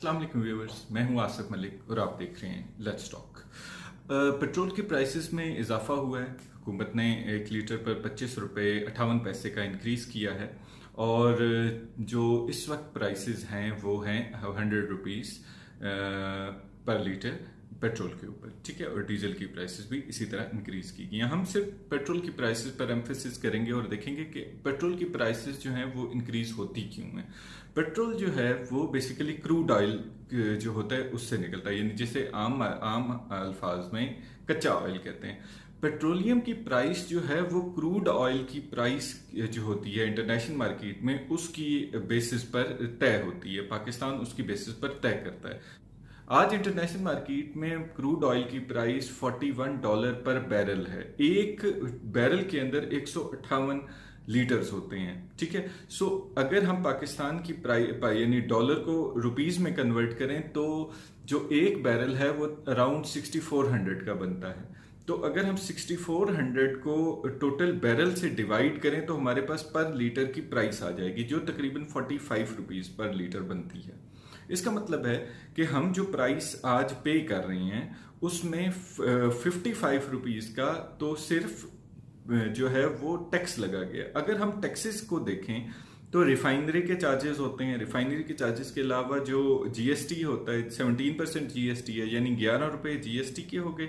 अस्सलाम वालेकुम व्यूअर्स, मैं हूं आसिफ मलिक और आप देख रहे हैं लेट्स टॉक। पेट्रोल की प्राइसेस में इजाफा हुआ है। हुकूमत ने 1 लीटर पर 25 रुपये 58 पैसे का इंक्रीज़ किया है और जो इस वक्त प्राइसेस हैं वो हैं 100 रुपीज़ पर लीटर पेट्रोल के ऊपर, ठीक है। और डीजल की प्राइसेस भी इसी तरह इंक्रीज की गई हैं। हम सिर्फ पेट्रोल की प्राइसेस पर एम्फेसिस करेंगे और देखेंगे कि पेट्रोल की प्राइसेस जो हैं वो इंक्रीज होती क्यों हैं। पेट्रोल जो है वो बेसिकली क्रूड ऑयल जो होता है उससे निकलता है, यानी जिसे आम अल्फाज में कच्चा ऑयल कहते हैं। पेट्रोलियम की प्राइस जो है वो क्रूड ऑयल की प्राइस जो होती है इंटरनेशनल मार्केट में उसकी बेसिस पर तय होती है। पाकिस्तान उसकी बेसिस पर तय करता है। आज इंटरनेशनल मार्केट में क्रूड ऑयल की प्राइस $41 पर बैरल है। एक बैरल के अंदर 158 लीटर्स होते हैं, ठीक है। सो अगर हम पाकिस्तान की प्राइस यानी डॉलर को रुपीस में कन्वर्ट करें तो जो एक बैरल है वो अराउंड 6400 का बनता है। तो अगर हम 6400 को टोटल बैरल से डिवाइड करें तो हमारे पास पर लीटर की प्राइस आ जाएगी जो तकरीबन 45 रुपीज पर लीटर बनती है। इसका मतलब है कि हम जो प्राइस आज पे कर रहे हैं उसमें 55 रुपीज का तो सिर्फ जो है वो टैक्स लगा गया। अगर हम टैक्सेस को देखें तो रिफाइनरी के चार्जेस होते हैं। रिफाइनरी के चार्जेस के अलावा जो जीएसटी होता है 17% जीएसटी है, यानी 11 रुपये जीएसटी के हो गए।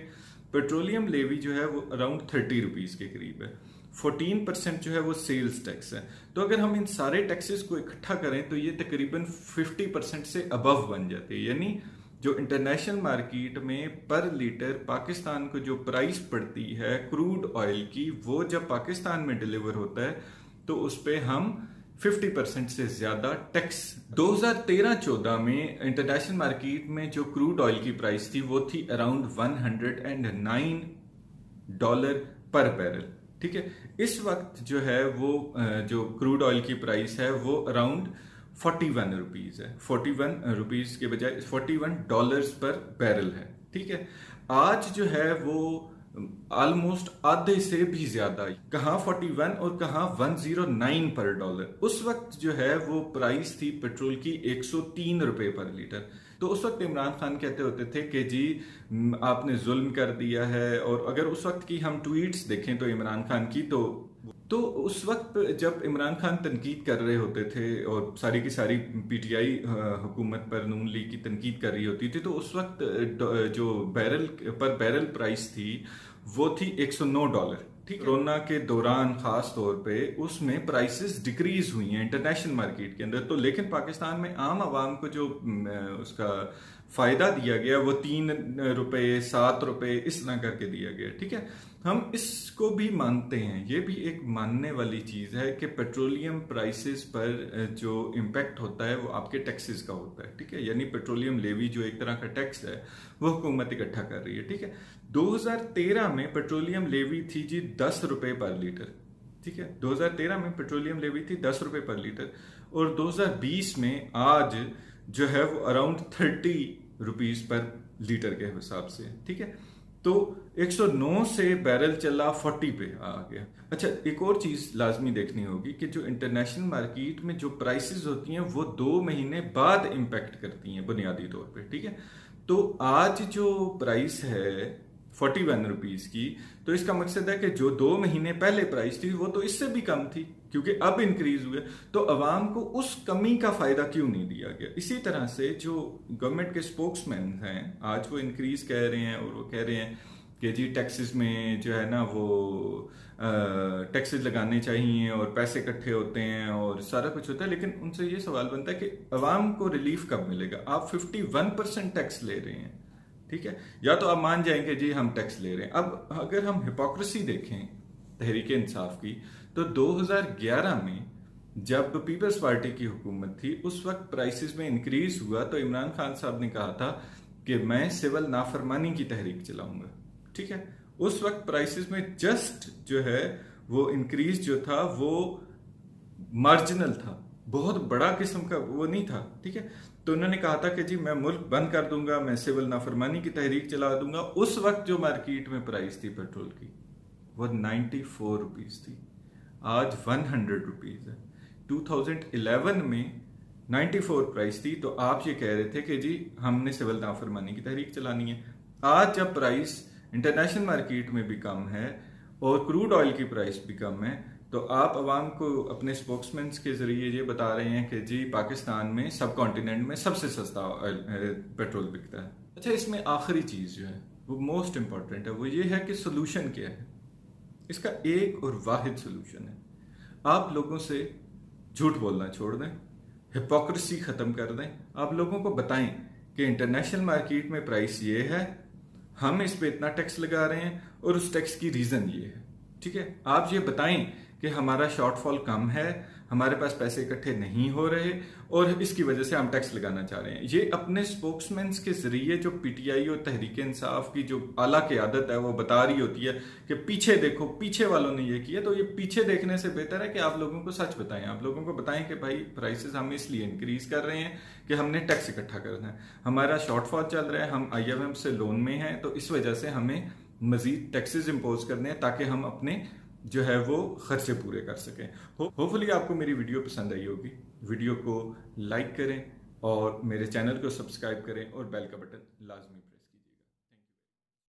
पेट्रोलियम लेवी जो है वो अराउंड 30 रुपीज के करीब है। 14% जो है वो सेल्स टैक्स है। तो अगर हम इन सारे टैक्सेस को इकट्ठा करें तो ये तकरीबन 50% से अबव बन जाते हैं। यानी जो इंटरनेशनल मार्केट में पर लीटर पाकिस्तान को जो प्राइस पड़ती है क्रूड ऑयल की, वो जब पाकिस्तान में डिलीवर होता है तो उस पर हम 50% से ज्यादा टैक्स। 2013-14 में इंटरनेशनल मार्केट में जो क्रूड ऑयल की प्राइस थी वो थी अराउंड $109 पर बैरल, ठीक है। इस वक्त जो है वो जो क्रूड ऑयल की प्राइस है वो अराउंड 41 रुपीज है। 41 रुपीज के बजाय $41 पर बैरल है, ठीक है। आज जो है वो ऑलमोस्ट आधे से भी ज्यादा, कहाँ 41 और कहाँ 109 पर डॉलर। उस वक्त जो है वो प्राइस थी पेट्रोल की 103 रुपए पर लीटर। तो उस वक्त इमरान खान कहते होते थे कि जी आपने जुल्म कर दिया है। और अगर उस वक्त की हम ट्वीट्स देखें तो इमरान खान की तो उस वक्त जब इमरान खान तनकीद कर रहे होते थे और सारी की सारी पीटीआई हुकूमत पर नून लीग की तनकीद कर रही होती थी, तो उस वक्त जो बैरल पर बैरल प्राइस थी वो थी $109, ठीक। कोरोना के दौरान खास तौर पे उसमें प्राइसेस डिक्रीज हुई हैं इंटरनेशनल मार्केट के अंदर। तो लेकिन पाकिस्तान में आम आवाम को जो उसका फायदा दिया गया वो 3 रुपए 7 रुपए इस तरह करके दिया गया, ठीक है। हम इसको भी मानते हैं, ये भी एक मानने वाली चीज है कि पेट्रोलियम प्राइसेस पर जो इम्पैक्ट होता है वो आपके टैक्सेस का होता है, ठीक है। यानी पेट्रोलियम लेवी जो एक तरह का टैक्स है वो हुकूमत इकट्ठा कर रही है, ठीक है। 2013 में पेट्रोलियम लेवी थी जी 10 रुपए पर लीटर, ठीक है। 2013 में पेट्रोलियम लेवी थी 10 रुपए पर लीटर और 2020 में आज जो है वो अराउंड 30 रुपीज पर लीटर के हिसाब से, ठीक है। तो 109 से बैरल चला 40 पे आ गया। अच्छा, एक और चीज लाजमी देखनी होगी कि जो इंटरनेशनल मार्केट में जो प्राइसेस होती हैं वो 2 महीने बाद इंपैक्ट करती हैं बुनियादी तौर पे, ठीक है। तो आज जो प्राइस है 41 रुपीज की, तो इसका मकसद है कि जो 2 महीने पहले प्राइस थी वो तो इससे भी कम थी क्योंकि अब इंक्रीज हुए। तो अवाम को उस कमी का फायदा क्यों नहीं दिया गया। इसी तरह से जो गवर्नमेंट के स्पोक्समैन हैं आज वो इंक्रीज कह रहे हैं और वो कह रहे हैं कि जी टैक्सेस में जो है ना वो टैक्सेस लगाने चाहिए और पैसे इकट्ठे होते हैं और सारा कुछ होता है। लेकिन उनसे ये सवाल बनता है कि अवाम को रिलीफ कब मिलेगा। आप 51% टैक्स ले रहे हैं, ठीक है। या तो आप मान जाएंगे जी हम टैक्स ले रहे हैं। अब अगर हम हिपोक्रेसी देखें तहरीक इंसाफ की तो 2011 में जब पीपल्स पार्टी की हुकूमत थी उस वक्त प्राइसेस में इंक्रीज हुआ तो इमरान खान साहब ने कहा था कि मैं सिविल नाफरमानी की तहरीक चलाऊंगा, ठीक है। उस वक्त प्राइसेस में जस्ट जो है वो इंक्रीज जो था वो मार्जिनल था, बहुत बड़ा किस्म का वो नहीं था, ठीक है। तो उन्होंने कहा था कि जी मैं मुल्क बंद कर दूंगा, मैं सिविल नाफरमानी की तहरीक चला दूंगा। उस वक्त जो मार्केट में प्राइस थी पेट्रोल की वो 94 रुपीज थी, आज 100 रुपीज है। 2011 में 94 प्राइस थी, तो आप ये कह रहे थे कि जी हमने सिविल नाफरमानी की तहरीक चलानी है। आज जब प्राइस इंटरनेशनल मार्केट में भी कम है और क्रूड ऑयल की प्राइस भी कम है, तो आप अवाम को अपने स्पोक्समैन के जरिए ये बता रहे हैं कि जी पाकिस्तान में सब कॉन्टिनेंट में सबसे सस्ता पेट्रोल बिकता है। अच्छा, इसमें आखिरी चीज़ जो है वो मोस्ट इंपॉर्टेंट है, वो ये है कि सोल्यूशन क्या है। इसका एक और वाहिद सोल्यूशन है, आप लोगों से झूठ बोलना छोड़ दें, हिपोक्रेसी ख़त्म कर दें। आप लोगों को बताएं कि इंटरनेशनल मार्केट में प्राइस ये है, हम इस पे इतना टैक्स लगा रहे हैं और उस टैक्स की रीज़न ये है। ठीक है, आप ये बताएं कि हमारा शॉर्टफॉल कम है, हमारे पास पैसे इकट्ठे नहीं हो रहे और इसकी वजह से हम टैक्स लगाना चाह रहे हैं। ये अपने स्पोक्समैन के जरिए जो पीटीआई और तहरीक इंसाफ की जो आला क़यादत है वो बता रही होती है कि पीछे देखो, पीछे वालों ने ये किया। तो ये पीछे देखने से बेहतर है कि आप लोगों को सच बताएं, आप लोगों को बताएं कि भाई प्राइसेस हम इसलिए इंक्रीज कर रहे हैं कि हमने टैक्स इकट्ठा करना है, हमारा शॉर्टफॉल चल रहा है, हम IMF से लोन में हैं, तो इस वजह से हमें मजीद टैक्सेस इम्पोज करने हैं ताकि हम अपने जो है वो खर्चे पूरे कर सकें। होपफुली आपको मेरी वीडियो पसंद आई होगी। वीडियो को लाइक करें और मेरे चैनल को सब्सक्राइब करें और बेल का बटन लाजमी